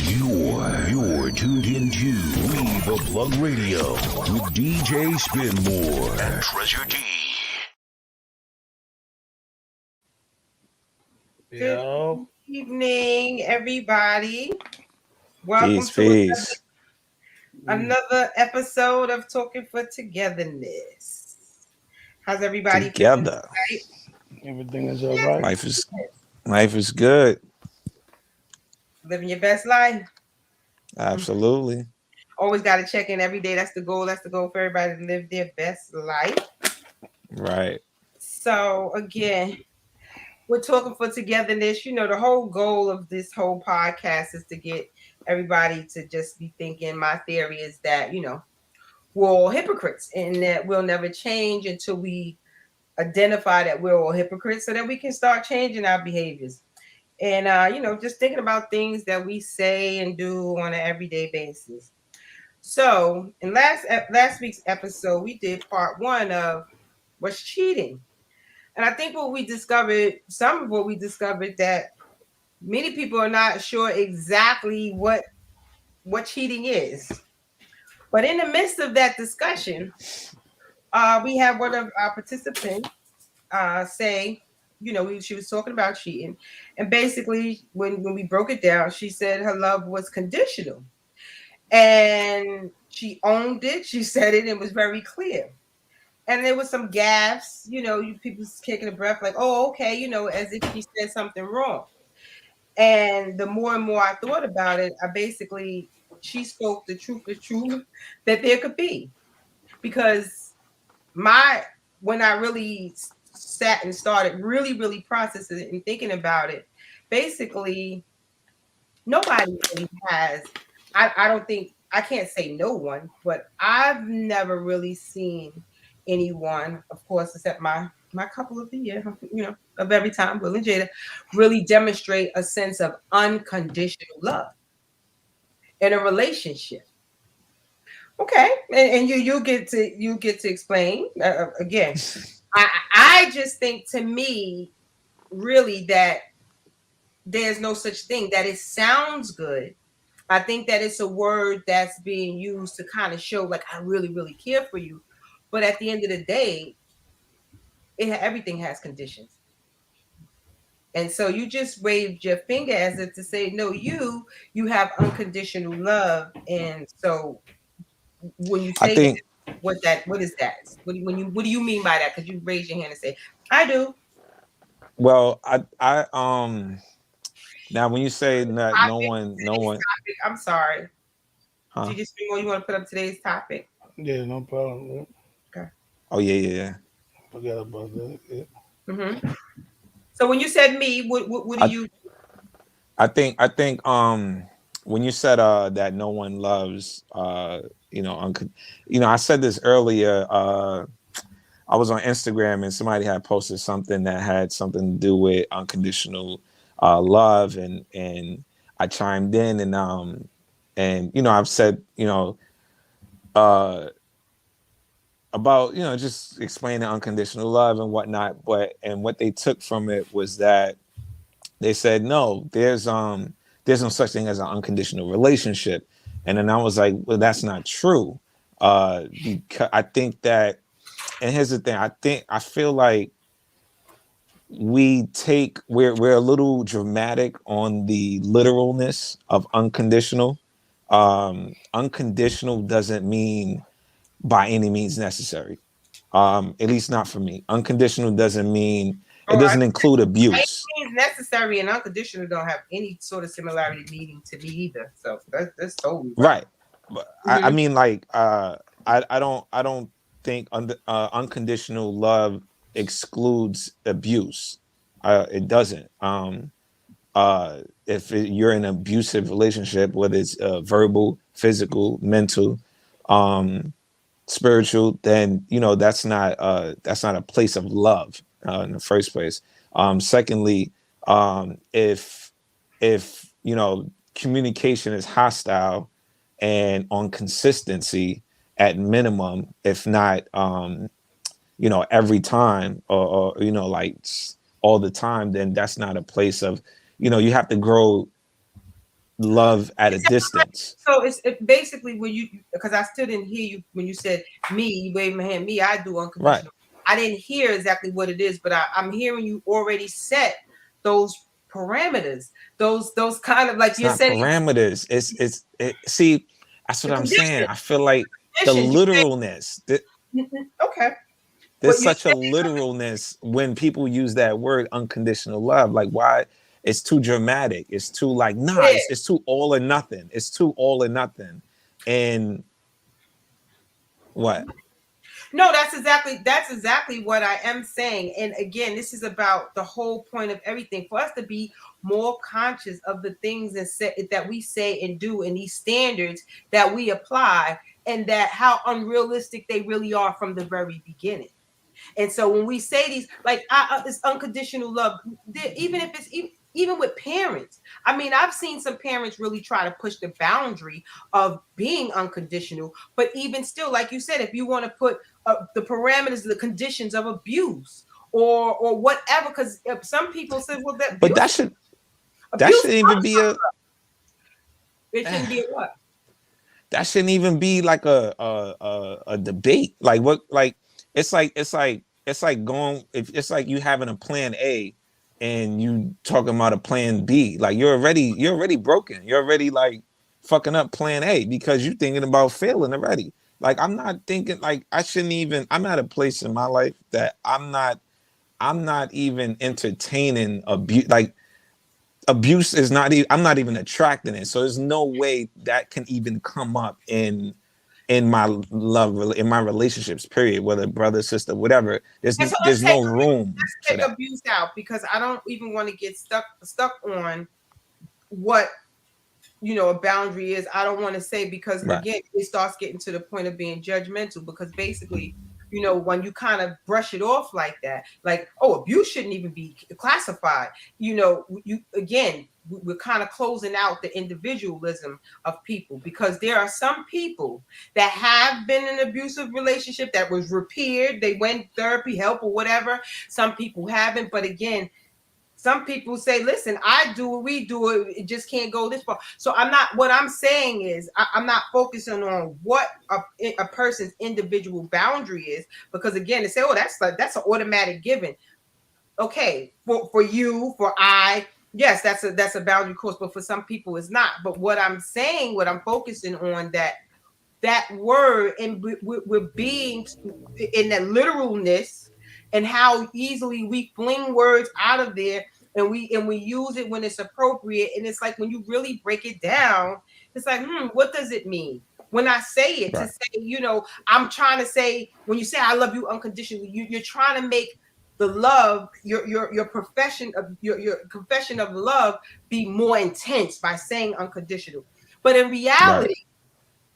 You're tuned into Leave a Plug Radio with DJ Spinmore and Treasure D. Yo. Good evening, everybody. Welcome Peace, to peace. another episode of Talking for Togetherness. How's everybody feeling Together. tonight? Everything is all right. Life is good. Living your best life. Absolutely. Always got to check in every day. That's the goal. That's the goal for everybody to live their best life. Right. So, again, we're talking for togetherness. You know, the whole goal of this whole podcast is to get everybody to just be thinking. My theory is that, you know, we're all hypocrites and that we'll never change until we identify that we're all hypocrites so that we can start changing our behaviors. And, you know, just thinking about things that we say and do on an everyday basis. So in last week's episode, we did part one of what's cheating. And I think some of what we discovered that many people are not sure exactly what cheating is. But in the midst of that discussion, we had one of our participants say, you know, she was talking about cheating. And basically, when we broke it down, she said her love was conditional. And she owned it. She said it. It was very clear. And there was some gaffes, you know, people taking a breath like, oh, okay, you know, as if she said something wrong. And the more and more I thought about it, she spoke the truth that there could be. Because when I really sat and started really processing and thinking about it, basically, nobody really has, I don't think, I can't say no one, but I've never really seen anyone, of course, except my couple of the year, you know, of every time, Will and Jada, really demonstrate a sense of unconditional love in a relationship. Okay, and you get to explain again. I just think, to me, really, that there's no such thing. That it sounds good. I think that it's a word that's being used to kind of show like I really care for you, but at the end of the day, everything has conditions. And so you just waved your finger as if to say, no, you have unconditional love. And so when you say that, what is that? What do you mean by that? Because you raise your hand and say, I do. Well, I now when you say that no one topic, I'm sorry. Huh? You want to put up today's topic? Yeah, no problem. Okay. Oh yeah. Forget about that. Yeah. Mm-hmm. So when you said me, what do you? I think when you said that no one loves you know, I said this earlier. I was on Instagram and somebody had posted something that had something to do with unconditional love, and I chimed in and you know, I've said, you know, about, you know, just explaining unconditional love and whatnot, and what they took from it was that they said no, there's no such thing as an unconditional relationship. And then I was like, well, that's not true. Because I think that, and here's the thing, I feel like we're a little dramatic on the literalness of unconditional. Unconditional doesn't mean by any means necessary. At least not for me. Unconditional doesn't mean, it doesn't include abuse. Means necessary and unconditional don't have any sort of similarity meaning to me either. So that's totally right. But I mean, like, I don't think unconditional love excludes abuse. It doesn't. If you're in an abusive relationship, whether it's verbal, physical, mental, spiritual, then, you know, that's not a place of love in the first place. Secondly, if you know, communication is hostile and on consistency at minimum, if not you know, every time, or you know, like all the time, then that's not a place of, you know, you have to grow love at a distance. So it's basically when you, because I still didn't hear you when you said me, you waved my hand, me, I do unconditional. I didn't hear exactly what it is, but I'm hearing you already set those parameters, those kind of like It's you're not setting parameters. See, that's what I'm saying. I feel like the literalness. Okay. There's such a literalness when people use that word unconditional love. Like, why? It's too dramatic. It's too like, nah, it's too all or nothing. It's too all or nothing. And what? No, that's exactly what I am saying. And again, this is about the whole point of everything, for us to be more conscious of the things that we say and do, and these standards that we apply, and that how unrealistic they really are from the very beginning. And so when we say these, like this unconditional love, even if it's even with parents, I mean, I've seen some parents really try to push the boundary of being unconditional, but even still, like you said, if you want to put the parameters, the conditions of abuse or whatever, because some people say, well, that shouldn't even be a. It shouldn't be a what? That shouldn't even be like a debate. Like what? Like it's like going. It's like you having a plan A, and you talking about a plan B. Like you're already broken. You're already like fucking up plan A because you're thinking about failing already. Like I'm not thinking like I shouldn't even. I'm at a place in my life that I'm not even entertaining abuse. Like abuse is not even. I'm not even attracting it. So there's no way that can even come up in my love, in my relationships, period, whether brother, sister, whatever. There's no room. Let's take abuse out, because I don't even want to get stuck on what a boundary is. I don't want to say, because again, it starts getting to the point of being judgmental, because basically, when you kind of brush it off like that, like, oh, abuse shouldn't even be classified. We're kind of closing out the individualism of people, because there are some people that have been in an abusive relationship that was repaired. They went therapy, help, or whatever. Some people haven't. But again, some people say, listen, I do it, we do it. It just can't go this far. So what I'm saying is I'm not focusing on what a person's individual boundary is, because again, they say, oh, that's an automatic given. Okay, for you, for I, yes, that's a boundary course, but for some people it's not. But what I'm focusing on, that word, and we're being in that literalness, and how easily we fling words out of there, and we use it when it's appropriate. And it's like, when you really break it down, it's like, what does it mean when I say it? Right. To say, I'm trying to say, when you say I love you unconditionally, you're trying to make the love, your profession of your confession of love, be more intense by saying unconditional. But in reality,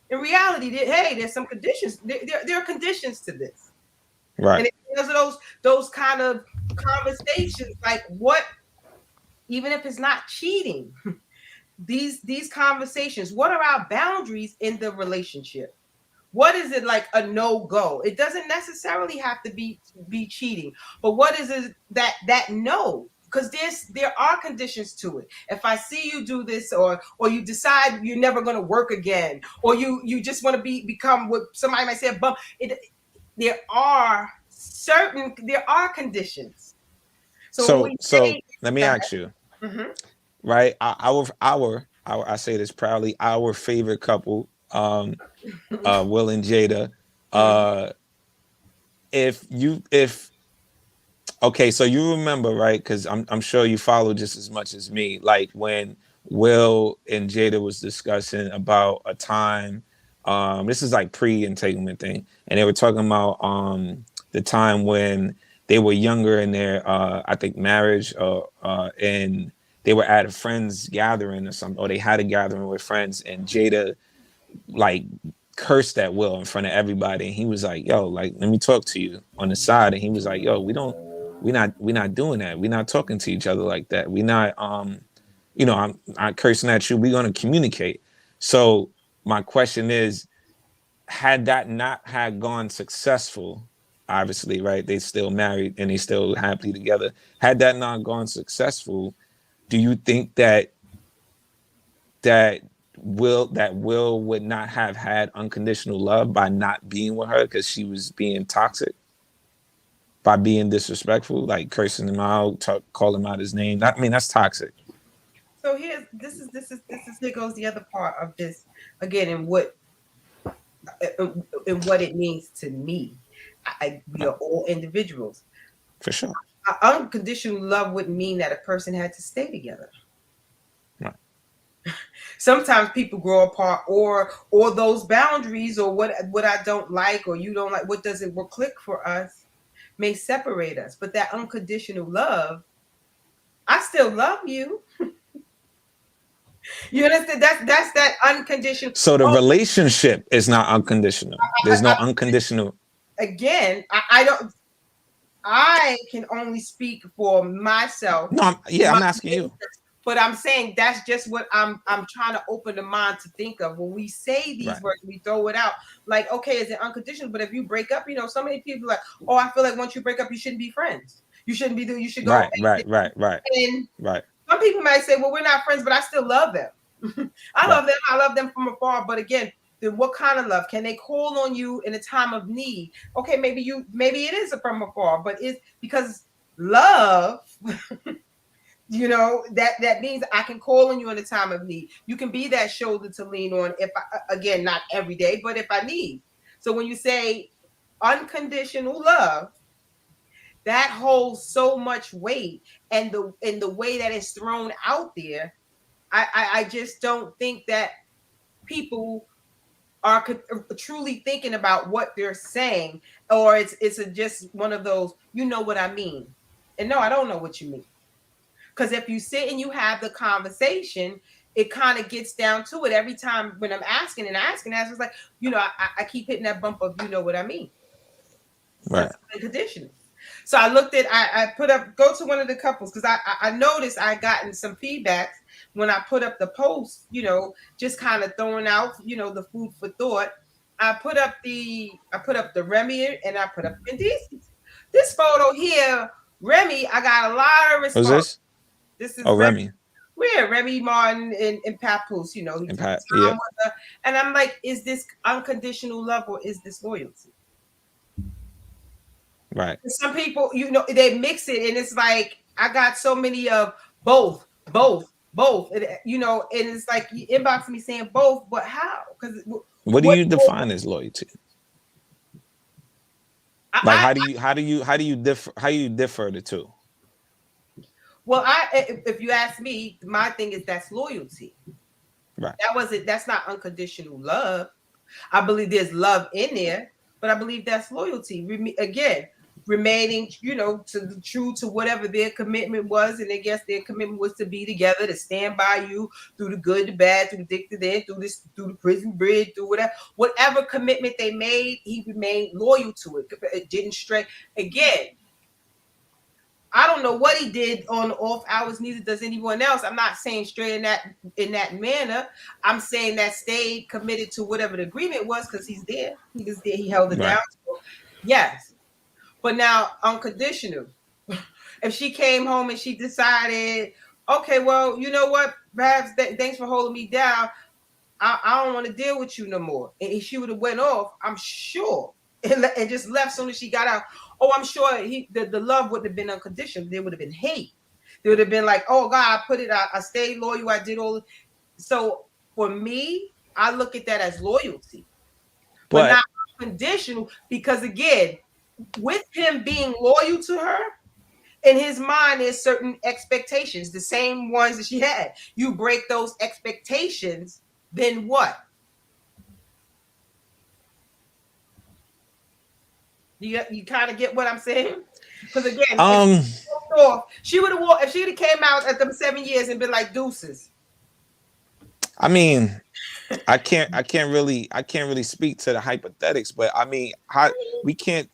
hey, there's some conditions. There are conditions to this. Right. And because of those kind of conversations, like what, even if it's not cheating, these conversations, what are our boundaries in the relationship? What is it like a no-go? It doesn't necessarily have to be cheating, but what is it that no? Because there are conditions to it. If I see you do this, or you decide you're never going to work again, or you just want to become what somebody might say a bum, there are conditions. So let me ask you, right? I say this proudly, our favorite couple, Will and Jada. Okay, so you remember, right? Because I'm sure you follow just as much as me. Like when Will and Jada was discussing about a time, this is like pre-entanglement thing, and they were talking about the time when they were younger in their I think marriage, and they were at a friend's gathering or something, or they had a gathering with friends, and Jada like cursed at Will in front of everybody, and he was like, yo, like, let me talk to you on the side. And he was like, yo, we're not doing that. We're not talking to each other like that. We're not I'm cursing at you. We're going to communicate. So my question is, had that not had gone successful, obviously, right, they still married and they still happily together. Had that not gone successful, do you think that that Will would not have had unconditional love by not being with her because she was being toxic, by being disrespectful, like cursing him out, calling him out his name. I mean, that's toxic. So here goes the other part of this again, and what it means to me. We are all individuals. For sure. Unconditional love wouldn't mean that a person had to stay together. Right. Sometimes people grow apart, or those boundaries, or what I don't like, or you don't like, what doesn't click for us, may separate us. But that unconditional love, I still love you. You understand? That's that unconditional. So the relationship is not unconditional. There's no unconditional. Again, I don't. I can only speak for myself. No, I'm asking you. But I'm saying that's just what I'm trying to open the mind to think of. When we say these words, we throw it out. Like, okay, is it unconditional? But if you break up, so many people are like, oh, I feel like once you break up, you shouldn't be friends. You shouldn't be doing, you should go. Right. And some people might say, well, we're not friends, but I still love them. I love them from afar. But again, then what kind of love? Can they call on you in a time of need? Okay, maybe it is from afar, but it's because love, that means I can call on you in a time of need. You can be that shoulder to lean on if again, not every day, but if I need. So when you say unconditional love, that holds so much weight, and the way that it's thrown out there, I just don't think that people are truly thinking about what they're saying, or it's just one of those, you know what I mean, and no, I don't know what you mean. Because if you sit and you have the conversation, it kind of gets down to it. Every time when I'm asking, it's like, I keep hitting that bump of, you know what I mean. Right. Unconditional. So I looked at, I put up, go to one of the couples, because I noticed I gotten some feedback when I put up the post, just kind of throwing out, the food for thought. I put up the Remy, and I put up Indecent. This photo here, Remy, I got a lot of response. Who's this? This is Remy. Yeah, Remy Martin and Papoose, he took time with her. And I'm like, is this unconditional love, or is this loyalty? Right. Some people, they mix it, and it's like, I got so many of both, and, and it's like, you inbox me saying both, but how? Because what do you define as loyalty? How do you differ the two? Well, if you ask me, my thing is that's loyalty. Right. That's not unconditional love. I believe there's love in there, but I believe that's loyalty. Again, remaining, true to whatever their commitment was, and I guess their commitment was to be together, to stand by you through the good, the bad, through the thick, the thin, through the prison bridge, through whatever commitment they made, he remained loyal to it. It didn't stray. Again, I don't know what he did on off hours, neither does anyone else. I'm not saying stray in that manner. I'm saying that stayed committed to whatever the agreement was, because he's there. He was there. He held it down. So, yes. But now, unconditional. If she came home and she decided, okay, well, you know what? Perhaps thanks for holding me down. I don't want to deal with you no more. And she would have went off, I'm sure, and just left soon as she got out. Oh, I'm sure the love wouldn't have been unconditional. There would have been hate. There would have been like, oh God, I stayed loyal. I did all. So for me, I look at that as loyalty, but not unconditional, because again, with him being loyal to her, in his mind, there's certain expectations, the same ones that she had. You break those expectations, then what? You kind of get what I'm saying? Because again, she would have, if she would have came out at them 7 years and been like, deuces. I mean, I can't really speak to the hypothetics, but I mean, we can't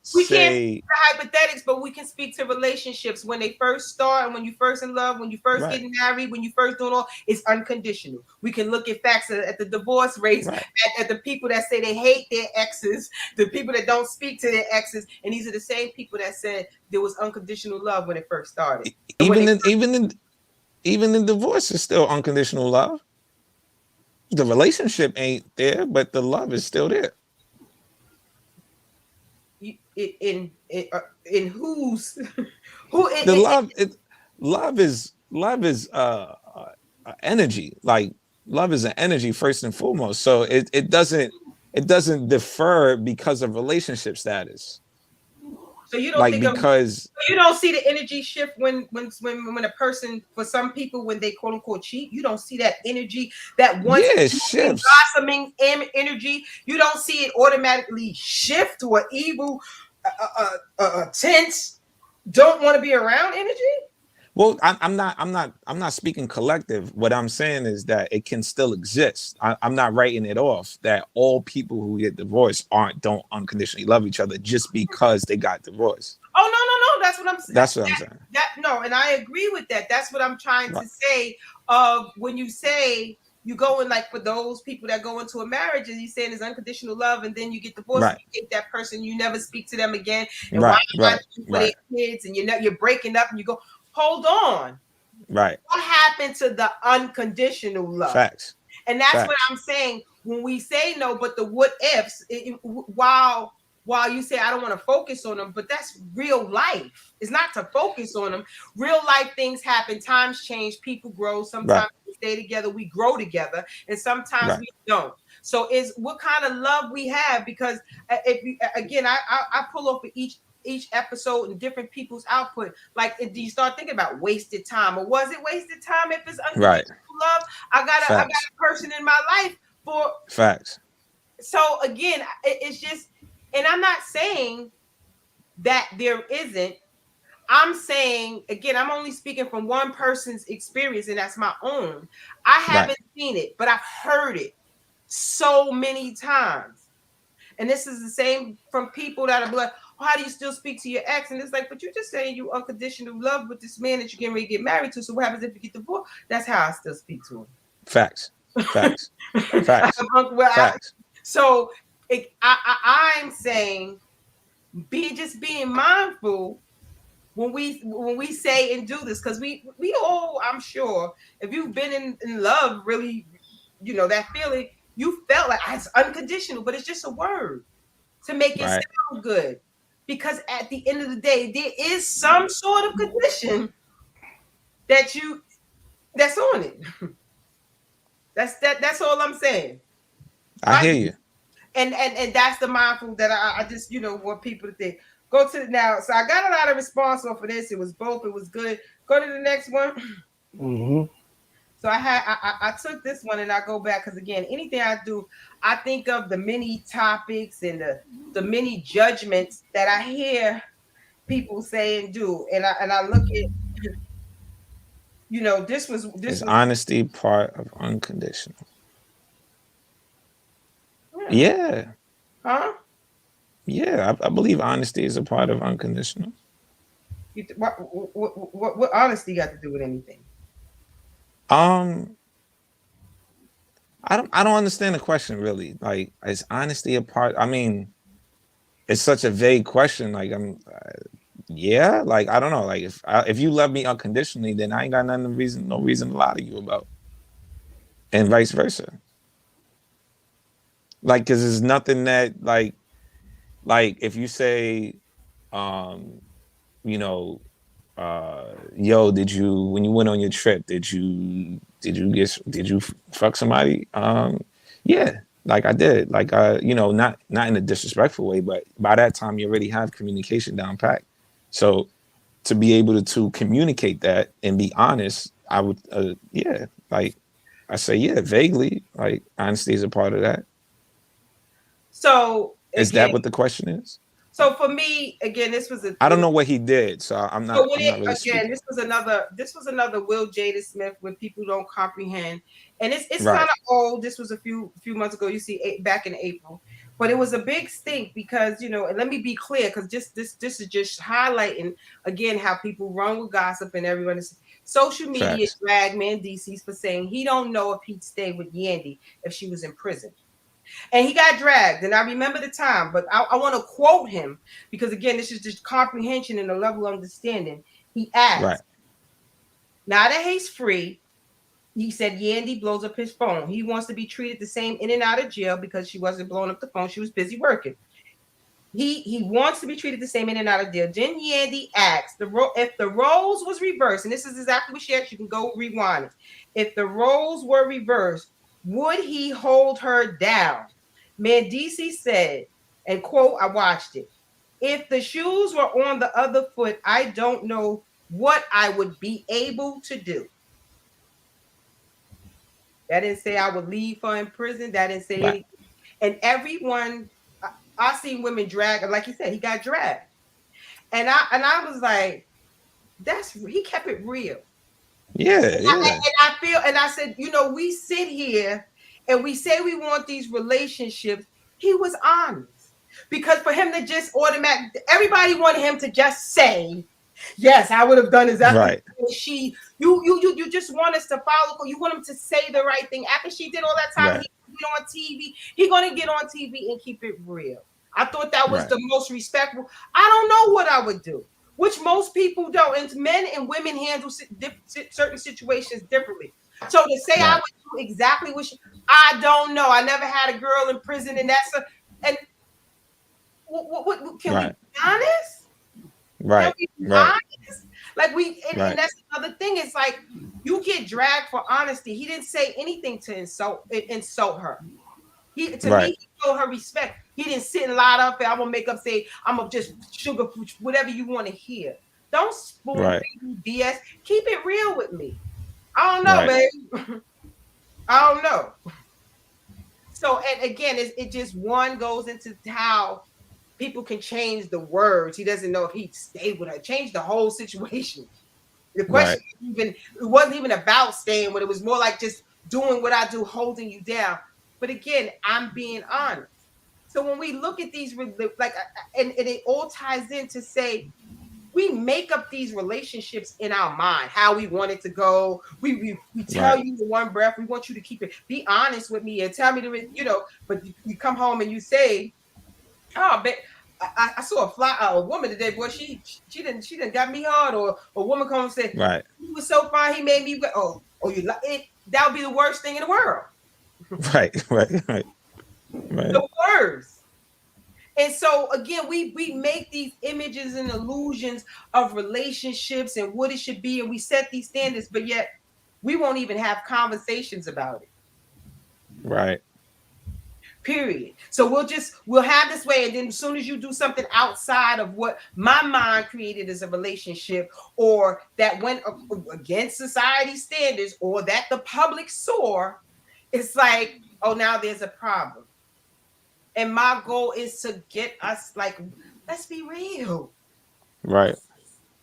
say the hypothetics, but we can speak to relationships when they first start, and when you first in love, when you first getting married, when you first doing all, it's unconditional. We can look at facts at the divorce rates, at the people that say they hate their exes, the people that don't speak to their exes, and these are the same people that said there was unconditional love when it first started. even the divorce is still unconditional love. The relationship ain't there, but the love is still there. In whose love is energy. Like love is an energy first and foremost. So it doesn't defer because of relationship status. So you don't like think because you don't see the energy shift when a person, for some people, when they quote unquote cheat, you don't see that energy, that once shifts blossoming energy. You don't see it automatically shift to an evil, tense, don't want to be around energy. Well, I'm not speaking collective. What I'm saying is that it can still exist. I'm not writing it off that all people who get divorced don't unconditionally love each other just because they got divorced. Oh no, that's what I'm saying. That's what I'm saying. No, and I agree with that. That's what I'm trying Right. to say. Of when you say you go in, like for those people that go into a marriage and you saying it's unconditional love, and then you get divorced, right. and you take that person, you never speak to them again, and right. why not for their kids, and you're breaking up, and you go, hold on, right? What happened to the unconditional love? Facts. And that's what I'm saying when we say no, but the what ifs, while you say I don't want to focus on them, but that's real life. It's not to focus on them. Real life things happen. Times change. People grow. Sometimes we stay together. We grow together, and sometimes we don't. So it's what kind of love we have. Because if you, again, I pull up for each episode and different people's output. Like, do you start thinking about wasted time, or was it wasted time? If it's unconditional love, I got a person in my life for facts. So again, it's just. And I'm not saying that there isn't. I'm saying, again, I'm only speaking from one person's experience, and that's my own. I haven't seen it, but I've heard it so many times. And this is the same from people that are like, oh, how do you still speak to your ex? And it's like, but you're just saying you unconditional love with this man that you're getting ready to get married to. So what happens if you get divorced? That's how I still speak to him. Facts. Facts. Facts. So I'm saying, being mindful when we say and do this, because we all, I'm sure, if you've been in love, really, that feeling, you felt like it's unconditional, but it's just a word to make it sound good. Because at the end of the day, there is some sort of condition that's on it. That's all I'm saying. I hear you. And that's the mindful that I just want people to think. Go to now. So I got a lot of response off of this. It was both. It was good. Go to the next one. Mm-hmm. So I took this one and I go back because again, anything I do, I think of the many topics and the many judgments that I hear people say and do, and I look at this was honesty part of unconditional. Yeah. Huh? Yeah, I believe honesty is a part of unconditional. What honesty got to do with anything? I don't understand the question really. Like, is honesty a part? I mean, it's such a vague question. Like, yeah, like I don't know. Like, if you love me unconditionally, then I ain't got no reason to lie to you about, and vice versa. Like, because there's nothing that like if you say, yo, did you, when you went on your trip, did you fuck somebody? Yeah, like I did. Like not in a disrespectful way, but by that time you already have communication down pat. So to be able to communicate that and be honest, I would like I say, yeah, vaguely, like honesty is a part of that. So is that what the question is? So for me, again, this was I don't know what he did, so I'm not. I'm not really again, speaking. this was another Will Jada Smith when people don't comprehend, and it's kind of old. This was a few months ago. You see, back in April, but it was a big stink because and let me be clear, because this is just highlighting again how people run with gossip and everyone is. Social media dragged Man DC's for saying he don't know if he'd stay with Yandy if she was in prison. And he got dragged. And I remember the time, but I want to quote him because, again, this is just comprehension and a level of understanding. He asked, Now that he's free, he said Yandy blows up his phone. He wants to be treated the same in and out of jail because she wasn't blowing up the phone. She was busy working. He wants to be treated the same in and out of jail. Then Yandy asks if the roles was reversed, and this is exactly what she asked. You can go rewind it. If the roles were reversed, would he hold her down? Mendici said, and quote, I watched it. If the shoes were on the other foot, I don't know what I would be able to do. That didn't say I would leave her in prison. That didn't say anything. And everyone, I seen women drag, like he said, he got dragged. And I was like, he kept it real. Yeah. And I said, we sit here and we say we want these relationships. He was honest. Because for him to just everybody wanted him to just say, yes, I would have done exactly right. You just want us to follow. You want him to say the right thing. After she did all that time, right. he get on TV. He's gonna get on TV and keep it real. I thought that was the most respectful. I don't know what I would do, which most people don't. And men and women handle certain situations differently. So to say I would do exactly I don't know. I never had a girl in prison, and what can we be honest? Right. Honest? Like and that's another thing. It's like you get dragged for honesty. He didn't say anything to insult her. Me, he showed her respect. He didn't sit and lie up and I'm gonna make up say I'm gonna just sugar whatever you want to hear. Don't spoon BS. Keep it real with me. I don't know, babe. I don't know. So, and again, it just one goes into how people can change the words. He doesn't know if he stayed with her. Change the whole situation. The question it wasn't even about staying with. It was more like just doing what I do, holding you down. But again, I'm being honest. So when we look at these, and it all ties in to say, we make up these relationships in our mind, how we want it to go. We tell you in one breath, we want you to keep it. Be honest with me and tell me but you come home and you say, oh, but I saw a woman today, boy, she didn't got me hard, or a woman come and say, he was so fine, he made me go, you like it. That would be the worst thing in the world. Right. The worst. And so again, we make these images and illusions of relationships and what it should be, and we set these standards, but yet we won't even have conversations about it. Right. Period. So we'll have this way, and then as soon as you do something outside of what my mind created as a relationship, or that went against society's standards, or that the public saw, it's like, oh, now there's a problem. And my goal is to get us let's be real. Right.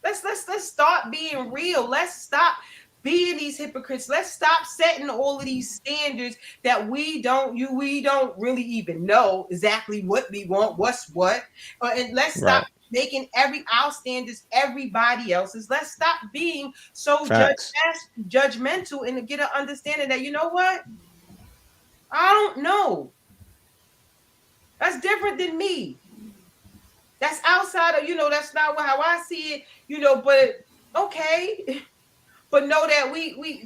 Let's start being real. Let's stop being these hypocrites. Let's stop setting all of these standards that we don't really even know exactly what we want, what's what. And let's stop making our standards everybody else's. Let's stop being so judgmental and to get an understanding that, you know what? I don't know. That's different than me. That's outside of, that's not how I see it, but okay. But know that we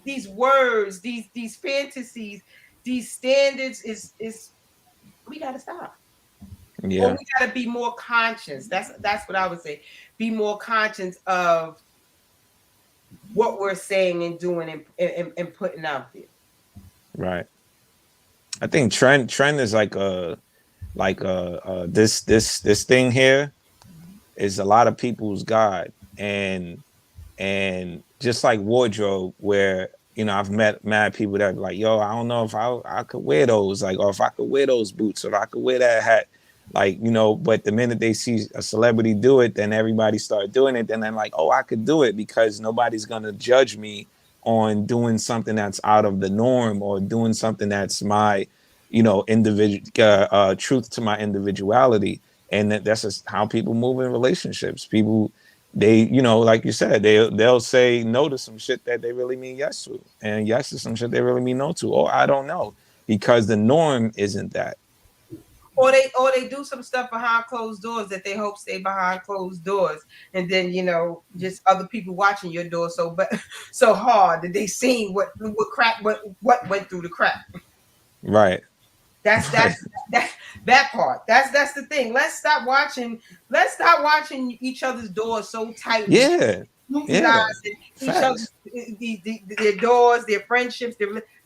these words, these fantasies, these standards is we gotta stop. Yeah. Or we gotta be more conscious. That's what I would say. Be more conscious of what we're saying and doing and putting out there. Right. I think trend is this thing here is a lot of people's God, and just like wardrobe, where I've met mad people that are like, yo, I don't know if I could wear those, like, or if I could wear those boots, or if I could wear that hat, like, but the minute they see a celebrity do it, then everybody start doing it, then they're like, oh, I could do it because nobody's gonna judge me on doing something that's out of the norm, or doing something that's my individual truth to my individuality. And that's just how people move in relationships. People, they like you said, they'll say no to some shit that they really mean yes to, and yes to some shit they really mean no to, or I don't know, because the norm isn't that. or they do some stuff behind closed doors that they hope stay behind closed doors, and then just other people watching your door so hard that they seen what went through the crack. Right. That's that part. That's the thing. Let's stop watching each other's doors so tightly. Yeah. Each other's their doors, their friendships,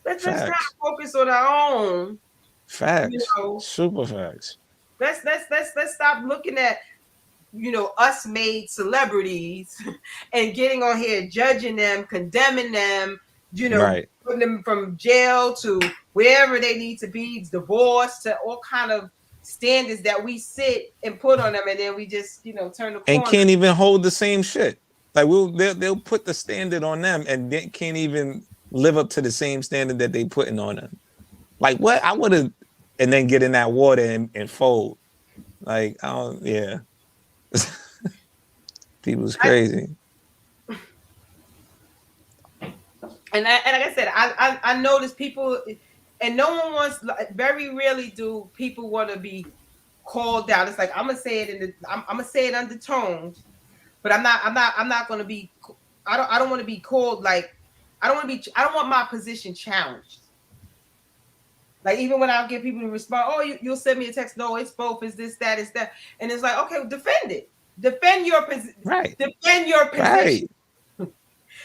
let's not focus on our own. Facts. Super facts. Let's stop looking at us made celebrities and getting on here judging them, condemning them, right. putting them from jail to wherever they need to be, divorce, to all kind of standards that we sit and put on them, and then we just turn the corner and can't even hold the same shit. Like they'll put the standard on them and they can't even live up to the same standard that they putting on them. Like what I would have, and then get in that water and fold. Like yeah. People's crazy. And like I said, I notice people, and no one wants. Very rarely do people want to be called down. It's like I'm gonna say it I'm gonna say it undertoned, but I'm not gonna be. I don't want to be called like. I don't want my position challenged. Like even when I get people to respond, oh, you'll send me a text. No, it's both. It's this, that, it's that, and it's like, okay, defend it. Defend your position. Right. Defend your position. Right.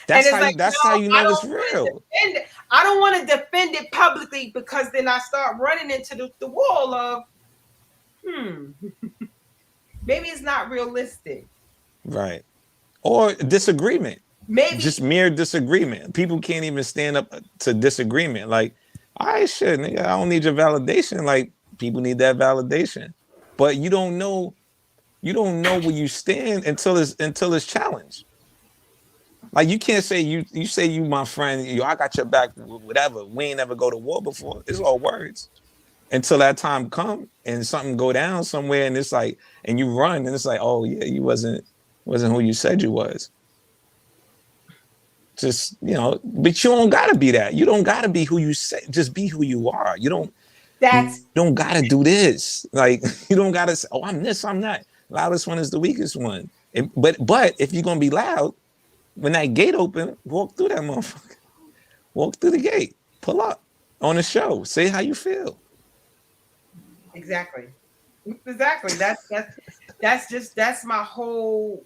That's how you know it's real. I don't want to defend it publicly because then I start running into the wall of, maybe it's not realistic. Right. Or disagreement. Maybe just mere disagreement. People can't even stand up to disagreement. Like, all right, shit, nigga, I don't need your validation. Like, people need that validation. But you don't know where you stand until it's challenged. Like you can't say you say you my friend, I got your back, whatever. We ain't ever go to war before. It's all words. Until that time come and something go down somewhere and it's like, and you run and it's like, oh yeah, you wasn't who you said you was. Just, but you don't gotta be that. You don't gotta be who you say, just be who you are. You don't gotta do this. Like you don't gotta say, oh, I'm this, I'm that. Loudest one is the weakest one. But if you're gonna be loud, when that gate open, walk through that motherfucker. Walk through the gate. Pull up on the show. Say how you feel. Exactly. That's my whole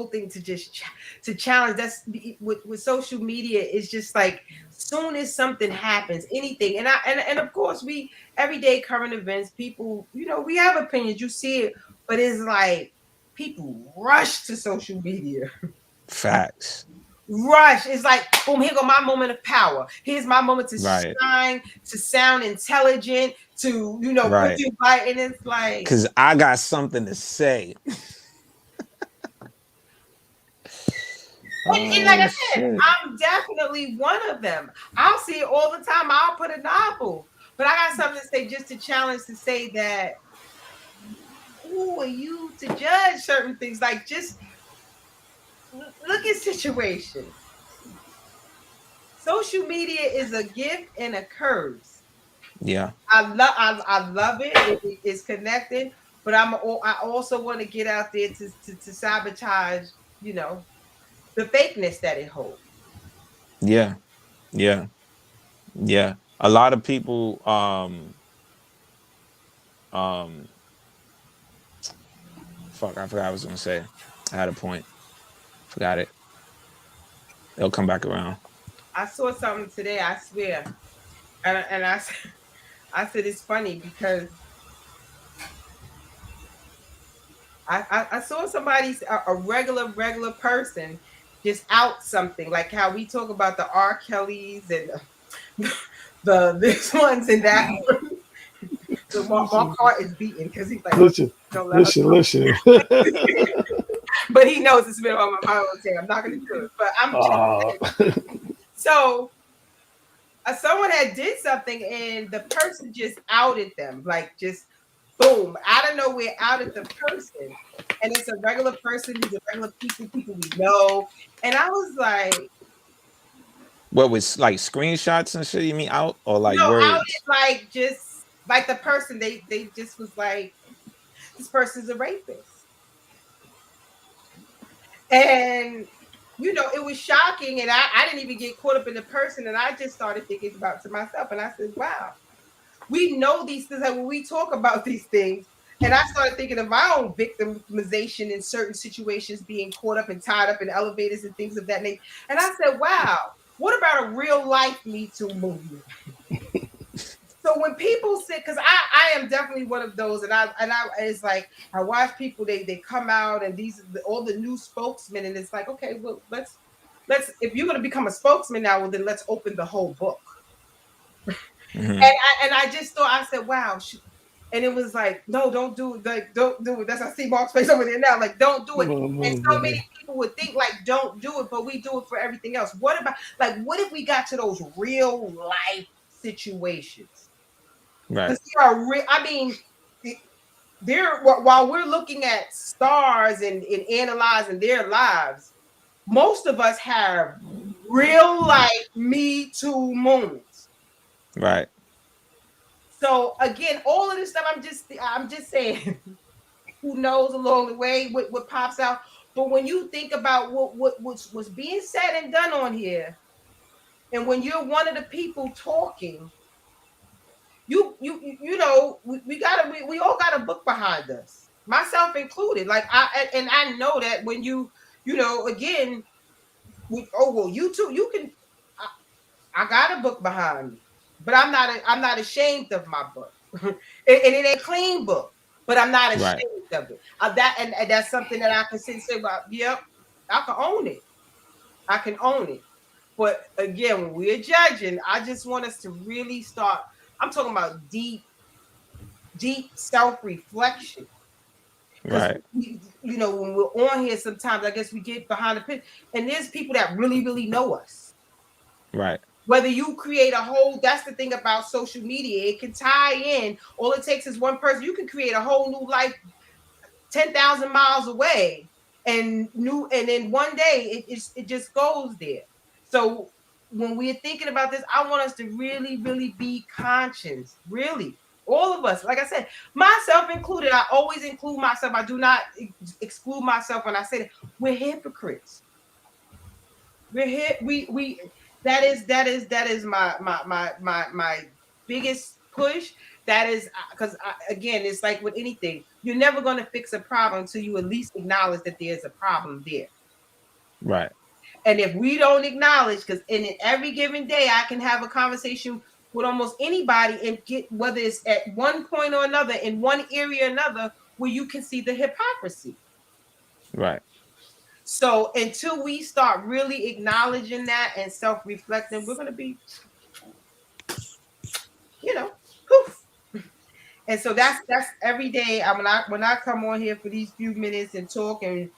thing to challenge. That's with social media. It's just like soon as something happens, anything, and of course we everyday current events. People, we have opinions. You see it, but it's like people rush to social media. Facts. Rush. It's like, boom, here go my moment of power. Here's my moment to shine, to sound intelligent, to, right. put you right. And it's like, because I got something to say. and like I said, I'm definitely one of them. I'll see it all the time. I'll put a novel. But I got something to say, just to challenge, to say that who are you to judge certain things? Like, just look at situations. Social media is a gift and a curse. Yeah, I love it. It's connected, but I also want to get out there to sabotage, the fakeness that it holds. Yeah. A lot of people, fuck, I forgot what I was gonna say. I had a point. Forgot it. It'll come back around. I saw something today, I swear. And I said it's funny because I saw somebody, a regular person, just out something, like how we talk about the R. Kellys and the this ones and that one. So my heart is beating because he's like, listen. But he knows it's been on my mind all day. I'm not going to do it, but I'm so someone had did something and the person just outed them, like just boom, out of nowhere, outed the person. And it's a regular person, who's a regular people we know. And I was like, what was like screenshots and shit? You mean out or like no, words? outed, like just like the person they just was like, this person's a rapist. And you know, it was shocking, and I didn't even get caught up in the person, and I just started thinking about to myself, and I said, wow, we know these things, like when we talk about these things, and I started thinking of my own victimization in certain situations, being caught up and tied up in elevators and things of that nature. And I said, wow, what about a real life Me Too movement? So when people say, because I am definitely one of those, and I it's like I watch people, they come out, and these all the new spokesmen, and it's like, okay, well, let's if you're going to become a spokesman now, well, then let's open the whole book. And I just thought, I said, wow. And it was like, no, don't do it. Like, don't do it. That's I see Mark's face over there now. Like, don't do it. And so many people would think like, don't do it, but we do it for everything else. What about, like, what if we got to those real life situations? Right. There are I mean, there while we're looking at stars and analyzing their lives, most of us have real life Me Too moments. Right. So again, all of this stuff, I'm just saying, who knows along the way what pops out. But when you think about what was being said and done on here, and when you're one of the people talking, you know, we all got a book behind us, myself included. Like I know that when you know, again, you too, you can. I got a book behind me, but I'm not ashamed of my book, and it ain't a clean book, but I'm not ashamed of it. And that's something that I can sit and say about. Yep, I can own it. I can own it. But again, when we're judging, I just want us to really start. I'm talking about deep self-reflection. Right. You know, when we're on here, sometimes I guess we get behind the pit, and there's people that really, really know us. Right. Whether you create a whole, that's the thing about social media. It can tie in. All it takes is one person. You can create a whole new life 10,000 miles away, and then one day it just goes there. So when we're thinking about this, I want us to really, really be conscious. Really, all of us. Like I said, myself included. I always include myself. I do not exclude myself when I say that. We're hypocrites. We're here. We. That is my biggest push. That is because again, it's like with anything, you're never going to fix a problem until you at least acknowledge that there's a problem there. Right. And if we don't acknowledge, because in every given day, I can have a conversation with almost anybody and get, whether it's at one point or another, in one area or another, where you can see the hypocrisy. Right. So until we start really acknowledging that and self-reflecting, we're going to be, you know, poof. And so that's every day. When I come on here for these few minutes and talk, and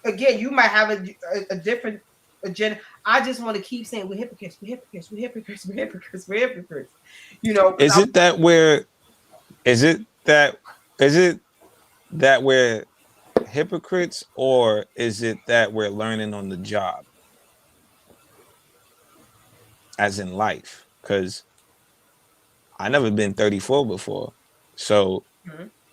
again, you might have a different agenda. I just want to keep saying we're hypocrites, we're hypocrites, we're hypocrites, we're hypocrites, we're hypocrites. You know, is it that we're hypocrites, or is it that we're learning on the job, as in life? Because I never been 34 before, so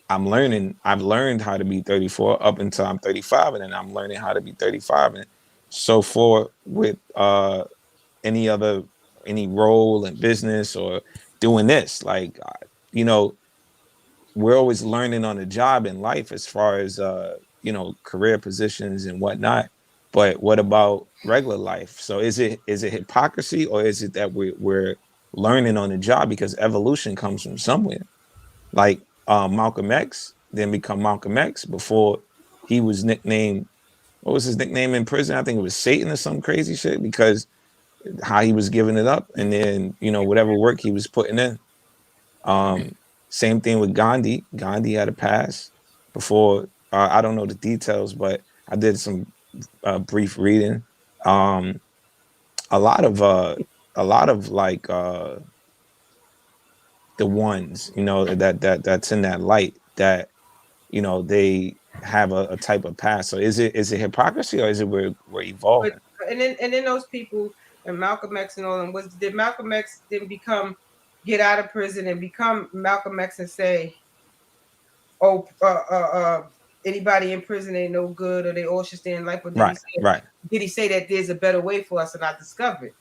I've learned how to be 34 up until I'm 35, and then I'm learning how to be 35, and so forth with any role in business or doing this. Like, you know, we're always learning on the job in life as far as you know, career positions and whatnot. But what about regular life? So is it hypocrisy, or is it that we're learning on the job? Because evolution comes from somewhere. Like Malcolm X didn't become Malcolm X before he was nicknamed. What was his nickname in prison? I think it was Satan or some crazy shit, because how he was giving it up, and then, you know, whatever work he was putting in. Same thing with Gandhi. Gandhi had a past before. I don't know the details, but I did some brief reading. A lot of like the ones, you know, that's in that light, that, you know, they have a type of past. So is it hypocrisy, or is it we're evolving? And then those people, and Malcolm X and all them, did Malcolm X didn't become get out of prison and become Malcolm X and say, "Oh, anybody in prison ain't no good, or they all should stay in life." But did he say that there's a better way for us, and I discovered?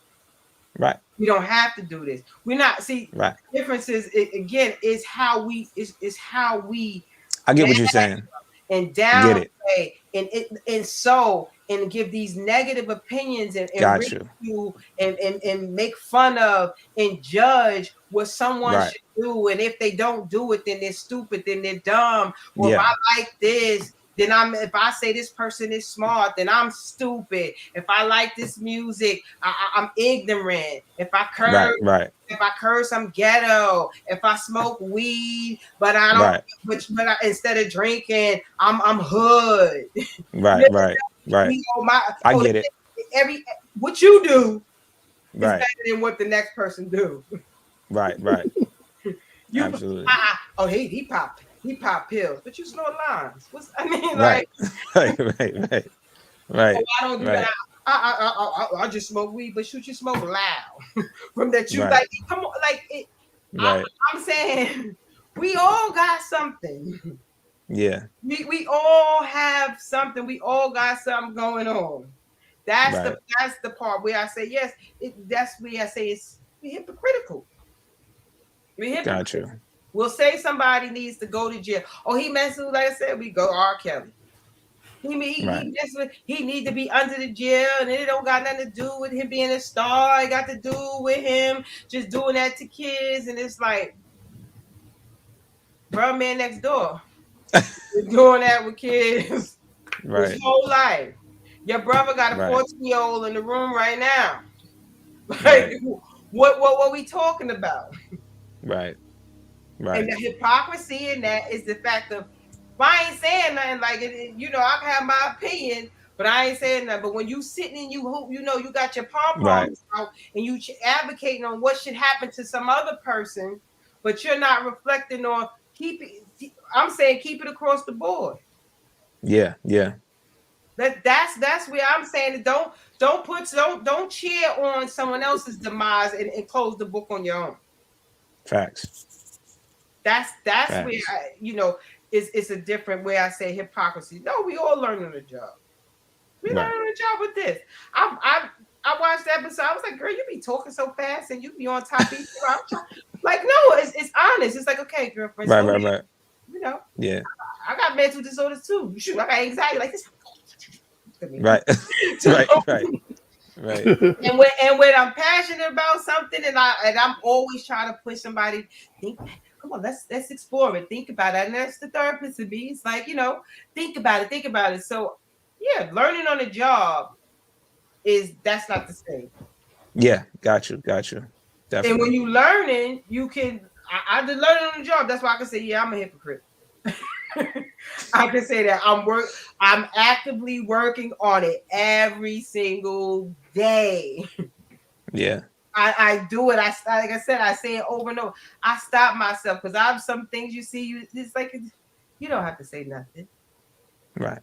Right. We don't have to do this. We're not. See, right. The difference is is how we how we. I get what you're saying. And downplay and give these negative opinions and ridicule and make fun of and judge what someone should do. And if they don't do it, then they're stupid, then they're dumb. Or if I like this, then if I say this person is smart, then I'm stupid. If I like this music, I'm ignorant. If I curse, if I curse, I'm ghetto. If I smoke weed, but I don't, but instead of drinking, I'm hood. Right. I get it. What you do is better than what the next person do. Right. Absolutely. He pop pills, but you snort lines. Right. Oh, I don't do that. I just smoke weed, but shoot, you smoke loud. From that you like, come on, like it. I'm saying we all got something. Yeah. We all have something. We all got something going on. That's the part where I say yes. That's where I say it's hypocritical. Gotcha. We'll say somebody needs to go to jail. Oh, he messed with, like I said, we go R. Kelly. He need to be under the jail, and it don't got nothing to do with him being a star. It got to do with him just doing that to kids, and it's like, bro, man next door doing that with kids his whole life. Your brother got a 14-year-old in the room right now. Like, what we talking about? Right. And the hypocrisy in that is the fact of, well, I ain't saying nothing. Like, I can have my opinion, but I ain't saying nothing. But when you sitting and you got your pom-poms out and you advocating on what should happen to some other person, but you're not reflecting on I'm saying keep it across the board. Yeah. That's where I'm saying don't cheer on someone else's demise and close the book on your own. Facts. That's where it's a different way I say hypocrisy. No, we all learn on the job. We learn on the job with this. I watched the episode. I was like, girl, you be talking so fast and you be on top of each other. Like, no, it's honest. It's like, okay, girlfriend. Right. Yeah. I got mental disorders too. Shoot, I got anxiety like this. Right. Right. And when I'm passionate about something and I'm always trying to push somebody, come on, let's explore it. Think about it. And that's the therapist in me. It's like, think about it. So yeah, learning on the job that's not the same. Yeah, got you. Definitely. And when you learning, you can I did learning on the job. That's why I can say, yeah, I'm a hypocrite. I can say that I'm actively working on it every single day. Yeah. I do it. Like I said, I say it over and over. I stop myself because I have some things it's like you don't have to say nothing. Right.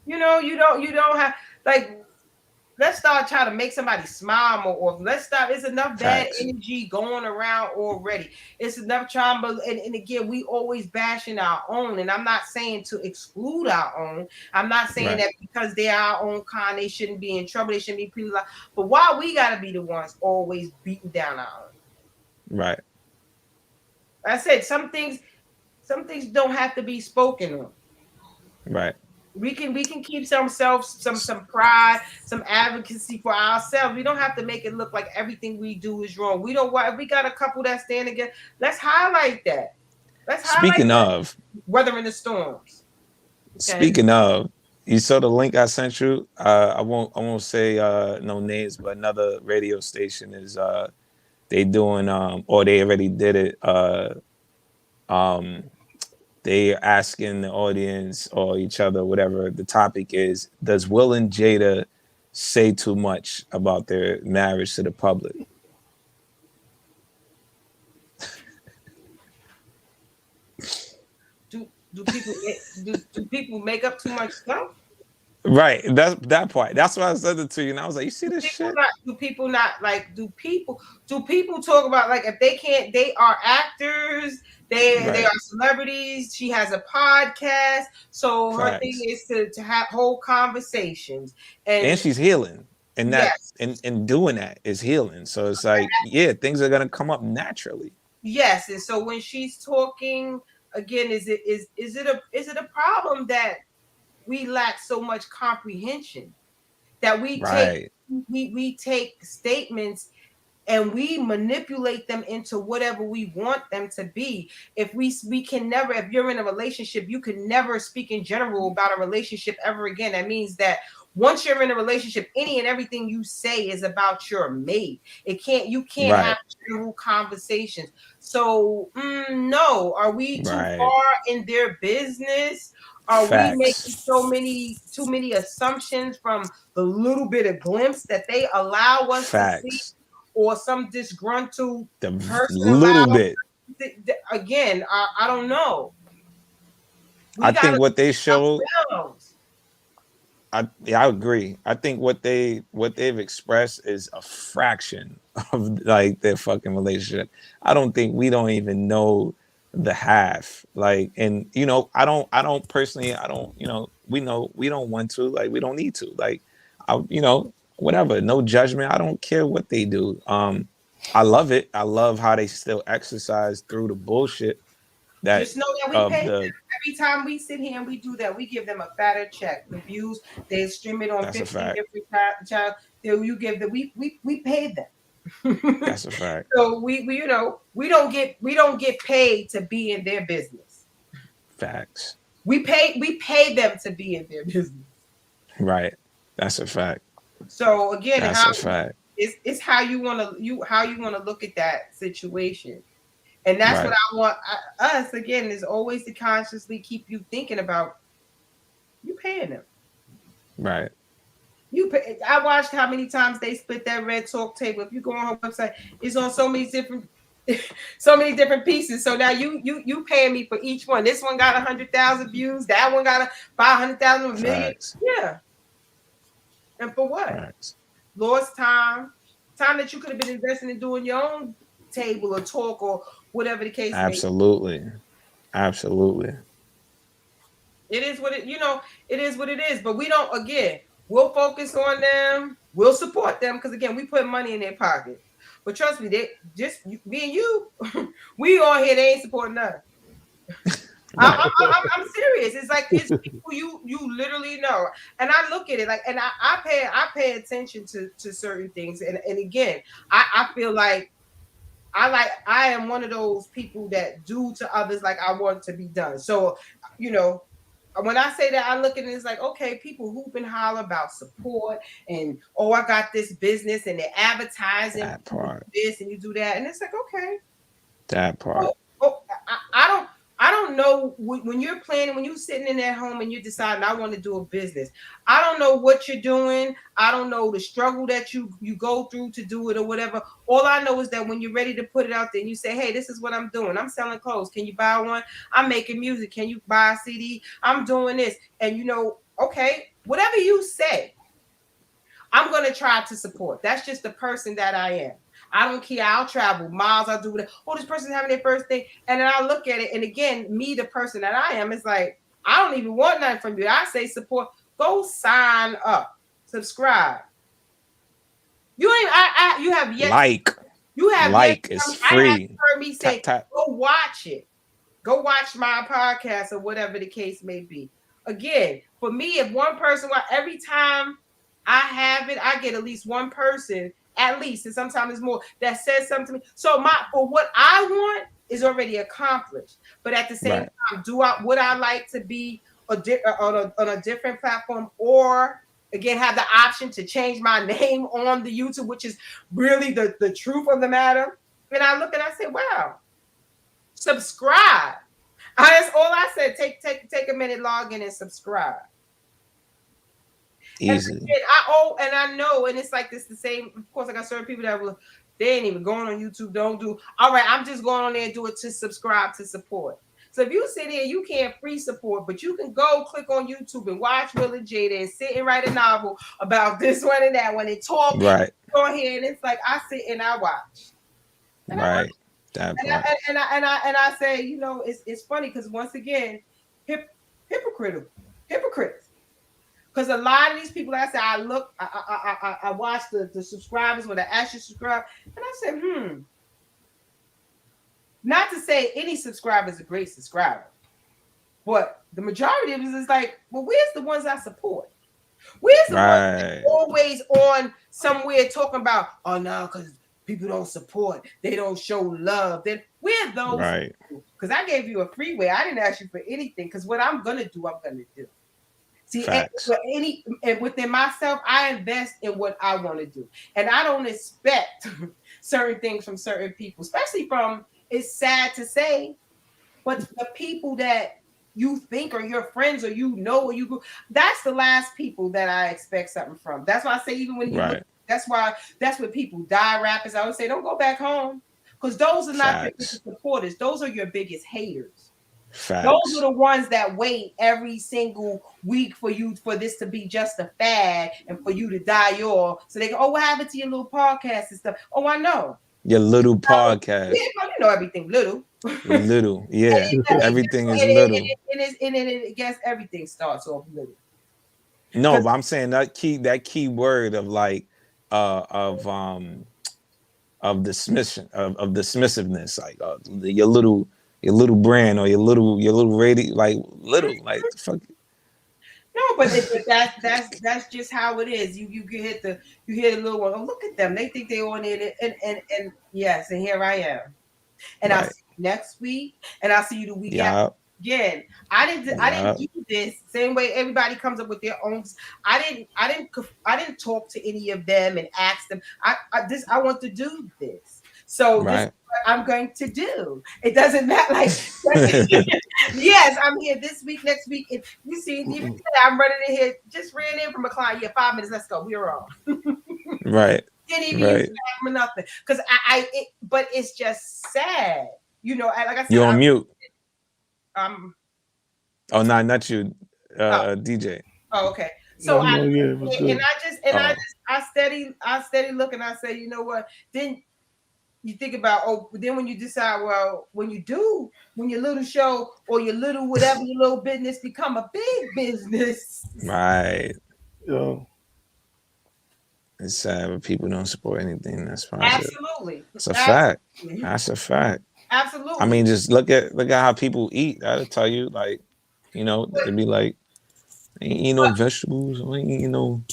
You don't have, like, let's start trying to make somebody smile more, or let's stop. It's enough bad energy going around already. It's enough trying, and again, we always bashing our own. And I'm not saying to exclude our own. I'm not saying that because they're our own kind, they shouldn't be in trouble. They shouldn't be people like. But why we gotta be the ones always beating down our own? Right. I said some things don't have to be spoken on. Right. We can keep some pride, some advocacy for ourselves. We don't have to make it look like everything we do is wrong. We don't. If we got a couple that stand against, let's highlight that. Speaking of weathering the storms. Okay? Speaking of, you saw the link I sent you. I won't say no names, but another radio station is they doing or they already did it. They are asking the audience or each other, whatever the topic is, does Will and Jada say too much about their marriage to the public? Do people make up too much stuff? Right. That's that part. That's why I said it to you. And I was like, you see this shit? Do people talk about, like, if they can't, they are actors, they are celebrities. She has a podcast, so her thing is to have whole conversations, and she's healing, and that yes. and doing that is healing. So it's like, yeah, things are gonna come up naturally. Yes, and so when she's talking again, is it a problem that we lack so much comprehension that we take statements and we manipulate them into whatever we want them to be. If we can never, if you're in a relationship, you can never speak in general about a relationship ever again. That means that once you're in a relationship, any and everything you say is about your mate. You can't have general conversations. So no, are we too far in their business? Are we making too many assumptions from the little bit of glimpse that they allow us to see, or some disgruntled person little bit? Again, I don't know. I think what they show. I agree. I think what they've expressed is a fraction of like their fucking relationship. I don't think we don't even know the half. Like, and I don't personally, we know we don't want to, like, we don't need to, like, whatever, no judgment. I don't care what they do. I love it. I love how they still exercise through the bullshit. Just know that we pay them. Every time we sit here and we do that, we give them a fatter check. The views, they stream it on 15 different channels. You give them, we pay them. That's a fact. So we don't get paid to be in their business. Facts. We pay them to be in their business. Right. That's a fact. So again, that's a fact. It's how you want to look at that situation. And that's what I want us, again, is always to consciously keep you thinking about you paying them. Right. I watched how many times they split that red talk table. If you go on her website, it's on so many different pieces. So now you paying me for each one. This one got 100,000 views. That one got 500,000, a million. Yeah. And for what? Facts. Lost time that you could have been investing in doing your own table or talk or whatever the case may be. Absolutely. It is what it is. But we don't, again, we'll focus on them, we'll support them, because again, we put money in their pocket. But trust me, they just me and you, we all here, they ain't supporting us. I'm serious. It's like it's people you literally know. And I look at it like, and I pay attention to certain things. And again, I feel like I am one of those people that do to others like I want to be done. So, when I say that, I look at it as like, okay, people hoop and holler about support and, oh, I got this business and they're advertising that part. This and you do that. And it's like, okay. That part. I don't know when you're planning, when you're sitting in that home and you're deciding, I want to do a business. I don't know what you're doing. I don't know the struggle that you go through to do it or whatever. All I know is that when you're ready to put it out there and you say, hey, this is what I'm doing. I'm selling clothes. Can you buy one? I'm making music. Can you buy a CD? I'm doing this. And okay, whatever you say, I'm going to try to support. That's just the person that I am. I don't care. I'll travel miles. I'll do that. Oh, this person's having their first thing. And then I look at it. And again, me, the person that I am, it's like, I don't even want nothing from you. I say support. Go sign up. Subscribe. You ain't, you have yet. It's free. I have heard me say, go watch it. Go watch my podcast or whatever the case may be. Again, for me, if one person, every time I have it, I get at least one person, at least, and sometimes it's more, that says something to me. So for what I want is already accomplished. But at the same time, would I like to be on a different platform, or again have the option to change my name on the YouTube, which is really the truth of the matter? And I look and I say, wow, subscribe. That's all I said. Take a minute, log in and subscribe. Easy. And I know, and it's like this the same. Of course, I got certain people that they ain't even going on YouTube. Don't do. All right, I'm just going on there and do it to subscribe, to support. So if you sit here, you can't free support, but you can go click on YouTube and watch Will and Jada and sit and write a novel about this one and that one and talk. Right. Go ahead, and it's like I sit and I watch. And right. That part. And I say, you know, it's funny because once again, hypocrites. Because a lot of these people, I say, I watch the subscribers when they actually subscribe, and I say, not to say any subscriber is a great subscriber, but the majority of us is like, well, where's the ones I support? Where's the ones that always on somewhere talking about, oh no, because people don't support, they don't show love. Then where those? Right. Because I gave you a freeway. I didn't ask you for anything. Because what I'm gonna do, I'm gonna do. See, and within myself, I invest in what I want to do, and I don't expect certain things from certain people, especially from. It's sad to say, but the people that you think are your friends or you know or you go, that's the last people that I expect something from. That's why I say even when you look, that's what people die rappers. I always say don't go back home because those are not your biggest supporters. Those are your biggest haters. Facts. Those are the ones that wait every single week for this to be just a fad and for you to die so they go, oh, what happened to your little podcast and stuff? Oh, I know. Your little podcast. Yeah, you know everything little. Little, yeah. Everything is little. And it gets everything starts off little. No, but I'm saying that key word of like of dismission of dismissiveness, like your little brand or your little radio, like the fuck. No, but that's just how it is. You hear the little one. Oh, look at them. They think they on it, and yes, and here I am. And I'll see you next week, and I'll see you the week after again. I didn't do this same way everybody comes up with their own. I didn't talk to any of them and ask them. I want to do this. So this is what I'm going to do. It doesn't matter. Like, yes, I'm here this week, next week. If you see, even I'm running in here, just ran in from a client. Yeah, 5 minutes. Let's go. We're on. Right. Didn't even use for nothing. Because but it's just sad. You know, like I said, you're on mute. Oh, not you, DJ. Oh, okay. So I steady look and I say, you know what? Then you think about, then when you decide, well, when your little show or your little whatever, your little business become a big business. Right. Yeah. It's sad when people don't support anything that's fine. Absolutely. It's a fact. That's a fact. Absolutely. I mean, just look at how people eat. That'll tell you, like, you know, they'd be like, ain't eat no vegetables, you know.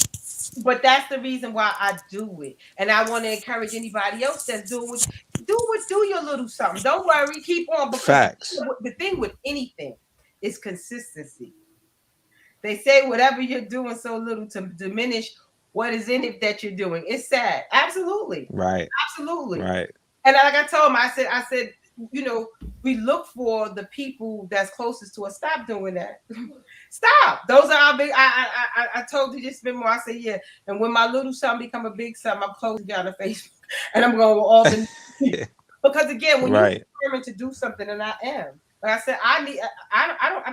But that's the reason why I do it, and I want to encourage anybody else that's do your little something. Don't worry, keep on. Because facts. The thing with anything is consistency. They say whatever you're doing so little to diminish what is in it that you're doing. It's sad. Absolutely. Right. Absolutely. Right. And like I told him, I said, you know, we look for the people that's closest to us. Stop doing that. Stop. Those are our big. I told you just been more. I said, yeah. And when my little something become a big something, I'm closing down the Facebook, and I'm going all the because again, when you're determined to do something, and I am. Like I said, I'm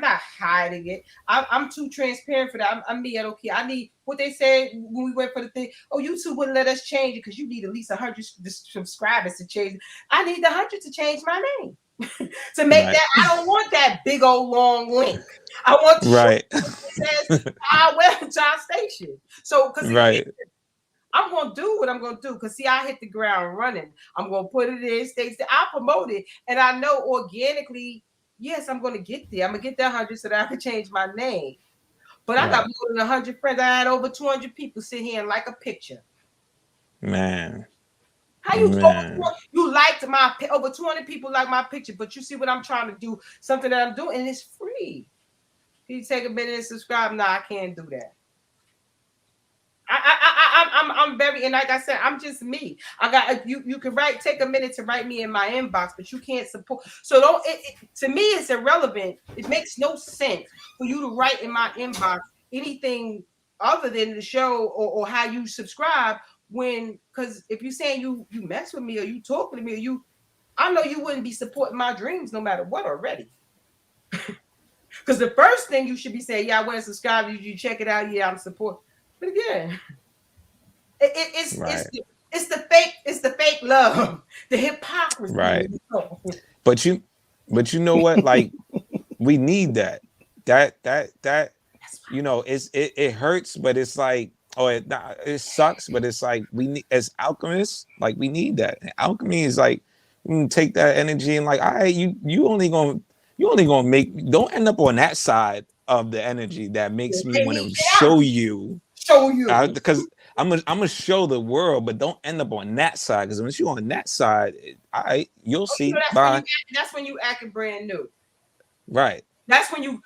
not hiding it. I'm too transparent for that. I'm me. I don't care. I need what they said when we went for the thing. Oh, YouTube wouldn't let us change it because you need at least 100 subscribers to change it. I need the 100 to change my name to make that. I don't want that big old long link. I want the John Station. So because I'm gonna do what I'm gonna do. Cause see, I hit the ground running. I'm gonna put it in states that I promote it, and I know organically. Yes, I'm going to get there. I'm going to get that 100 so that I can change my name. But I got more than 100 friends. I had over 200 people sit here and like a picture. Man. How you liked my over 200 people like my picture, but you see what I'm trying to do, something that I'm doing, and it's free. Can you take a minute and subscribe? No, I can't do that. I'm very, and like I said, I'm just me. I got you can take a minute to write me in my inbox, but you can't support. So don't. To me, it's irrelevant. It makes no sense for you to write in my inbox anything other than the show or how you subscribe. Because if you're saying you mess with me or you talking to me or I know you wouldn't be supporting my dreams no matter what already. Because the first thing you should be saying, yeah, I went and subscribed. You check it out. Yeah, I'm support. But again, it's the fake love, the hypocrisy. Right. But you know what? Like, we need that. You know, it hurts, but it's like, it sucks, but it's like we need, as alchemists, like we need that. And alchemy is like, we can take that energy and like, all right, you only gonna don't end up on that side of the energy that makes me want to show you because I'm gonna show the world, but don't end up on that side, because once you're on that side, all right, you'll see. That's when you acting brand new. Right. That's when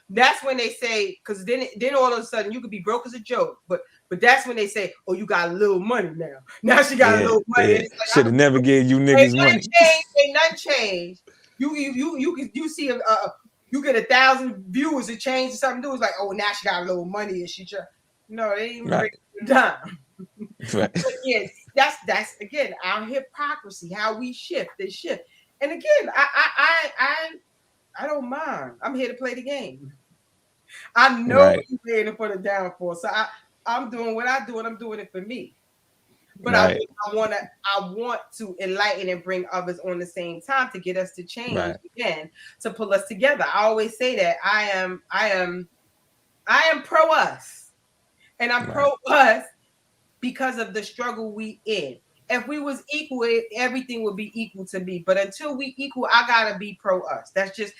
they say, because then all of a sudden you could be broke as a joke, but that's when they say, oh, you got a little money now. Now she got a little money. Yeah. Like, should have never gave you niggas money. Ain't nothing changed. You see you get 1,000 viewers, it changed something new. It's like, oh, now she got a little money and she just no, they ain't break it down. Right. But yes, that's again our hypocrisy, how we shift. And again, I don't mind. I'm here to play the game. I know you're paying for the downfall, so I'm doing what I do, and I'm doing it for me. But I want to enlighten and bring others on the same time to get us to change again, to pull us together. I always say that I am pro us, and I'm pro us because of the struggle we in. If we was equal, everything would be equal to me. But until we equal, I gotta be pro us. That's just,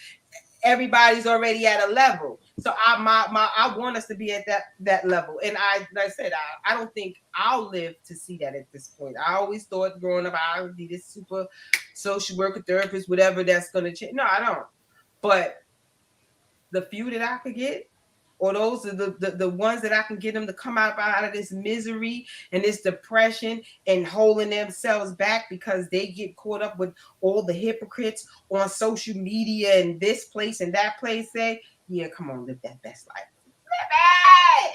everybody's already at a level. So I want us to be at that level. And like I said, I don't think I'll live to see that at this point. I always thought growing up I would be this super social worker, therapist, whatever that's gonna change. No, I don't. But the few that I could get, or those are the ones that I can get them to come out of this misery and this depression and holding themselves back because they get caught up with all the hypocrites on social media and this place and that place say, yeah, come on, live that best life.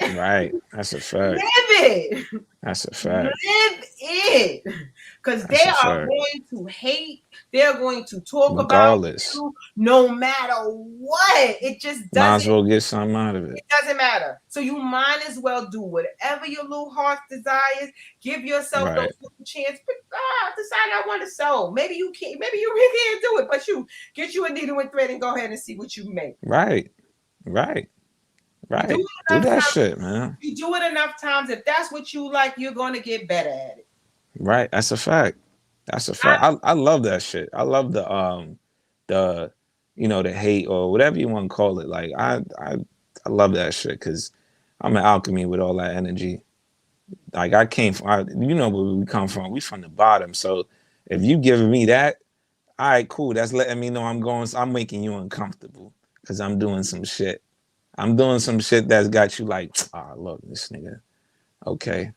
Live it! Right. That's a fact. Live it. That's a fact. Live it. Because they are going to hate. They're going to talk about you no matter what. It just doesn't. Might as well get something out of it. It doesn't matter. So you might as well do whatever your little heart desires. Give yourself those little chances. Decide I want to sew. Maybe you can't. Maybe you really can't do it. But you get you a needle and thread and go ahead and see what you make. Right. Do that shit, man. You do it enough times. If that's what you like, you're going to get better at it. Right. That's a fact. I love that shit. I love the the hate or whatever you want to call it. Like I love that shit because I'm an alchemy with all that energy. Like I came from, where we come from. We from the bottom. So if you giving me that, all right, cool. That's letting me know I'm making you uncomfortable because I'm doing some shit. I'm doing some shit that's got you like, look, this nigga. Okay.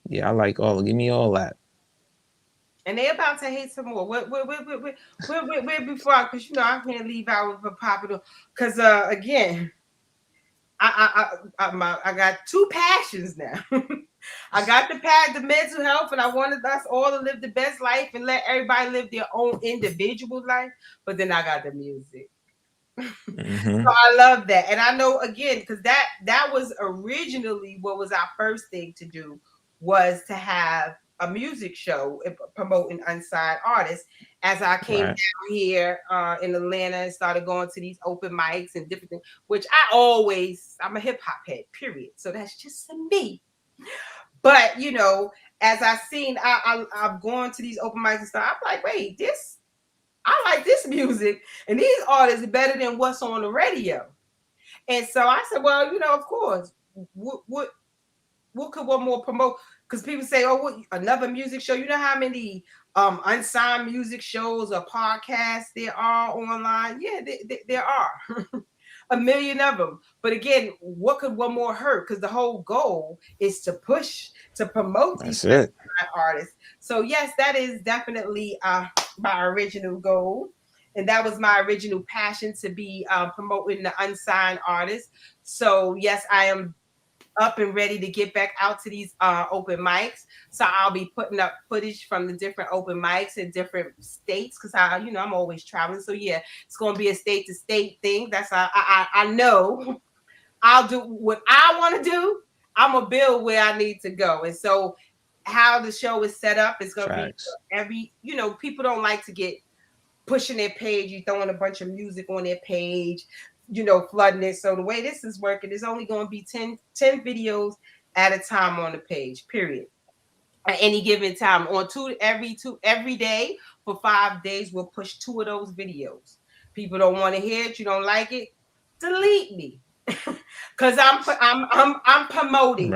Yeah, I like give me all that. And they about to hate some more. Where before, because I can't leave out with a popular. Because again, I got two passions now. I got the mental health, and I wanted us all to live the best life and let everybody live their own individual life. But then I got the music. Mm-hmm. So I love that. And I know, again, because that was originally what was our first thing to do, was to have a music show promoting unsigned artists. As I came down here in Atlanta and started going to these open mics and different things, which I'm a hip hop head, period. So that's just me. But as I've seen, I've gone to these open mics and stuff. I'm like, wait, I like this music, and these artists are better than what's on the radio. And so I said, well, of course, what could one more promote? Because people say, oh, another music show. You know how many unsigned music shows or podcasts there are online? Yeah, there are. A million of them. But again, what could one more hurt? Because the whole goal is to promote these artists. So yes, that is definitely my original goal. And that was my original passion, to be promoting the unsigned artists. So yes, I am up and ready to get back out to these open mics. So I'll be putting up footage from the different open mics in different states because I'm always traveling. So yeah, it's gonna be a state to state thing. That's I know I'll do what I want to do. I'm gonna build where I need to go. And so how the show is set up is gonna be every, people don't like to get pushing their page, you throwing a bunch of music on their page, flooding it. So the way this is working is only going to be 10 videos at a time on the page, period. At any given time, every day for 5 days, we'll push 2 of those videos. People don't want to hear it, you don't like it, delete me, because I'm promoting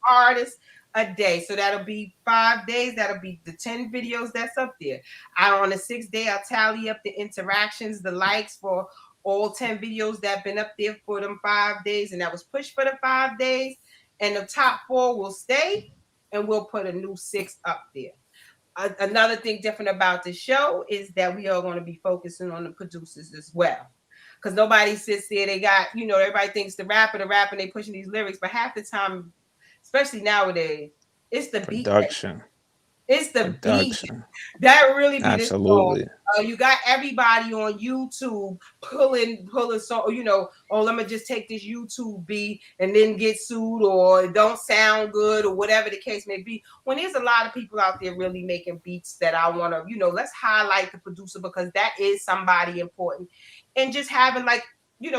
artists a day. So that'll be 5 days. That'll be the 10 videos that's up there. On the 6th day, I'll tally up the interactions, the likes for all 10 videos that have been up there for them 5 days. And that was pushed for the 5 days. And the top 4 will stay, and we'll put a new 6 up there. Another thing different about the show is that we are going to be focusing on the producers as well. Because nobody sits there, they got, everybody thinks the rapper, they pushing these lyrics, but half the time, especially nowadays, it's the production. Beat. It's the beat that really be absolutely. You got everybody on YouTube pulling song. Let me just take this YouTube beat and then get sued, or it don't sound good, or whatever the case may be. When there's a lot of people out there really making beats that I want to, let's highlight the producer, because that is somebody important, and just having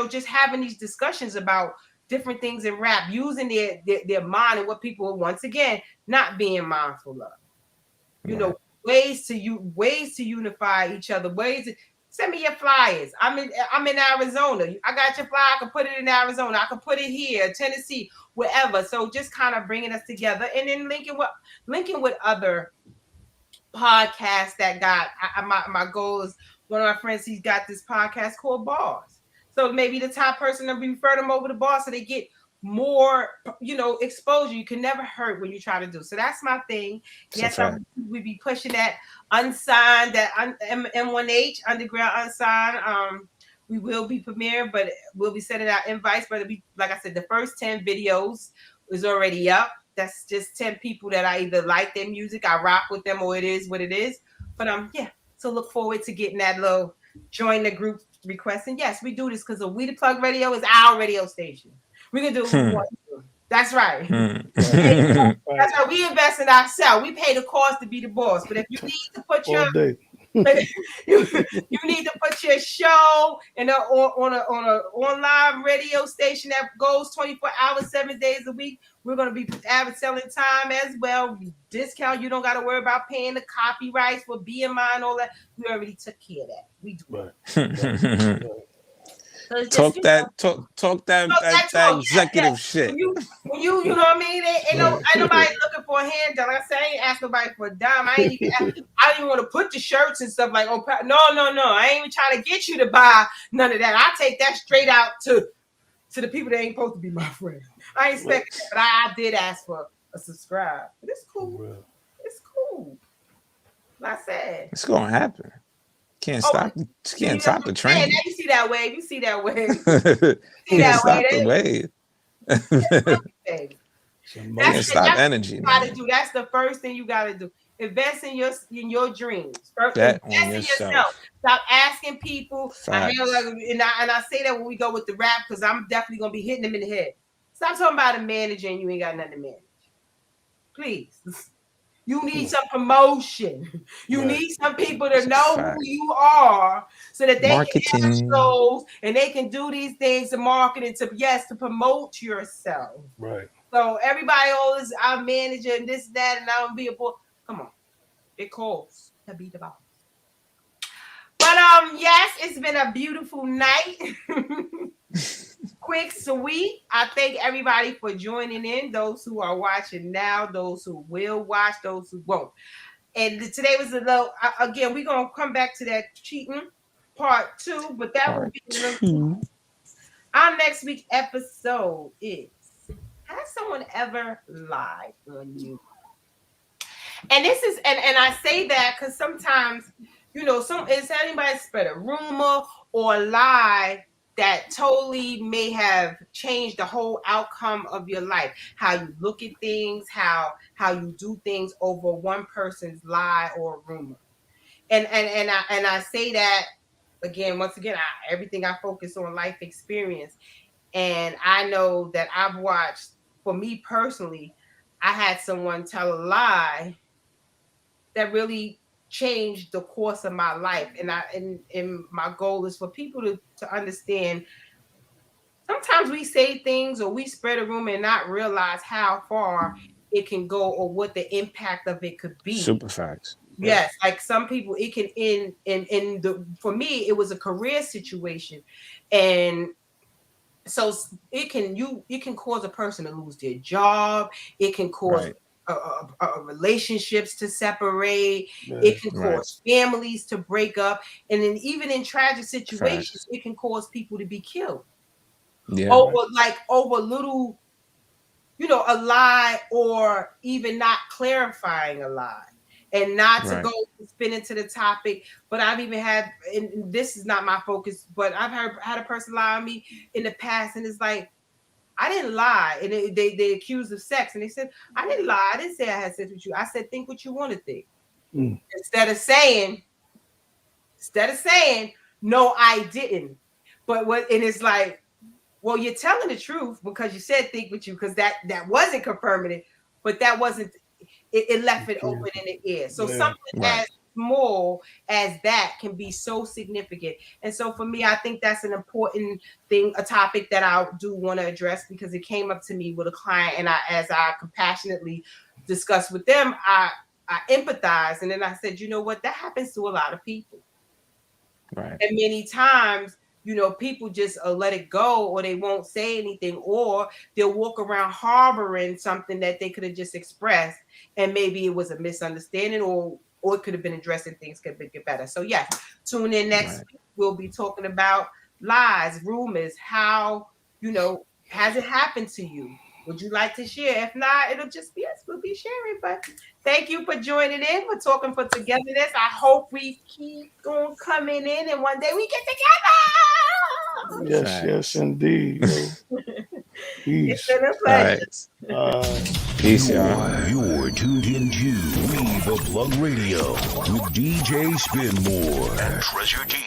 just having these discussions about different things in rap, using their mind and what people, once again, not being mindful of. Ways to unify each other. Send me your flyers. I'm in Arizona. I got your flyer. I can put it in Arizona. I can put it here, Tennessee, wherever. So just kind of bringing us together, and then linking with other podcasts that got. My goal is, one of my friends, he's got this podcast called Bars. So maybe the top person to refer them over to Bars, so they get more, exposure. You can never hurt when you try to do. So that's my thing. Yes, we be pushing that unsigned, that M1H underground unsigned. We will be premiering, but we'll be sending out invites. But it'll be, like I said, the first 10 videos is already up. That's just 10 people that I either like their music, I rock with them, or it is what it is. But so look forward to getting that little join the group request. And yes, we do this because We the Plug Radio is our radio station. We can do what we want to do. That's right. That's right. We invest in ourselves. We pay the cost to be the boss. But if you need to put you need to put your show on an online radio station that goes 24 hours, 7 days a week. We're going to be selling time as well. Discount. You don't got to worry about paying the copyrights for BMI and all that. We already took care of that. We do. Right. Talk that executive shit. When you know what I mean? Ain't nobody looking for a handout. Like I said, I ain't ask nobody for a dime. I didn't even want to put the shirts and stuff like, no. I ain't even trying to get you to buy none of that. I take that straight out to the people that ain't supposed to be my friend. I ain't expecting that, but I did ask for a subscribe. But it's cool. It's cool. Like I said, it's gonna happen. Can't stop the train. Yeah, you see that wave. You see that wave. Can't stop the wave. Can't stop energy. That's the first thing you gotta do. Invest in your dreams. Bet on yourself. Stop asking people. I say that when we go with the rap, because I'm definitely gonna be hitting them in the head. Stop talking about a manager and you ain't got nothing to manage. Please. You need some promotion. You need some people to know who you are, so that they can have shows and they can do these things to market and to promote yourself. Right. So everybody always, I'm manager and this, that, and I'm gonna be a boy. Come on. It calls to be the boss. But yes, it's been a beautiful night. Quick, sweet. I thank everybody for joining in. Those who are watching now, those who will watch, those who won't. And today was a little. Again, we're gonna come back to that cheating part 2, but that will be our next week's episode. Is, has someone ever lied on you? And this is, and I say that because sometimes, is anybody spread a rumor or lie that totally may have changed the whole outcome of your life, how you look at things, how you do things over one person's lie or rumor. And I say that again, once again, everything I focus on life experience. And I know that I've watched, for me personally, I had someone tell a lie that really changed the course of my life. And my goal is for people to understand, sometimes we say things or we spread a rumor and not realize how far it can go or what the impact of it could be. Super facts. Yes, like some people, it can end in the, for me, it was a career situation. And so it can cause a person to lose their job. It can cause relationships to separate. It can cause families to break up. And then even in tragic situations, it can cause people to be killed. Over little, a lie, or even not clarifying a lie. And not to go spin into the topic, but I've even had, and this is not my focus, but I've had a person lie on me in the past, and it's like, I didn't lie. And they accused of sex, and they said, I didn't lie. I didn't say I had sex with you. I said, think what you want to think. Instead of saying, no, I didn't. And it's like, well, you're telling the truth because you said think with you, because that wasn't confirming it, but that wasn't, it left it open in the air. So something as small as that can be so significant. And so for me, I think that's an important thing, a topic that I do want to address, because it came up to me with a client, and as I compassionately discussed with them, I empathize. And then I said, you know what, that happens to a lot of people. And many times, people just let it go, or they won't say anything, or they'll walk around harboring something that they could have just expressed, and maybe it was a misunderstanding, or it could have been addressed and things could get better. So yes, tune in next week. We'll be talking about lies, rumors, how, has it happened to you? Would you like to share? If not, it'll just be us. We'll be sharing. But thank you for joining in. We're talking for togetherness. I hope we keep on coming in, and one day we get together. Yes, indeed. Peace. It's been a pleasure. Peace, y'all. You're tuned into We the Plug Radio with DJ Spinmore and Treasure D.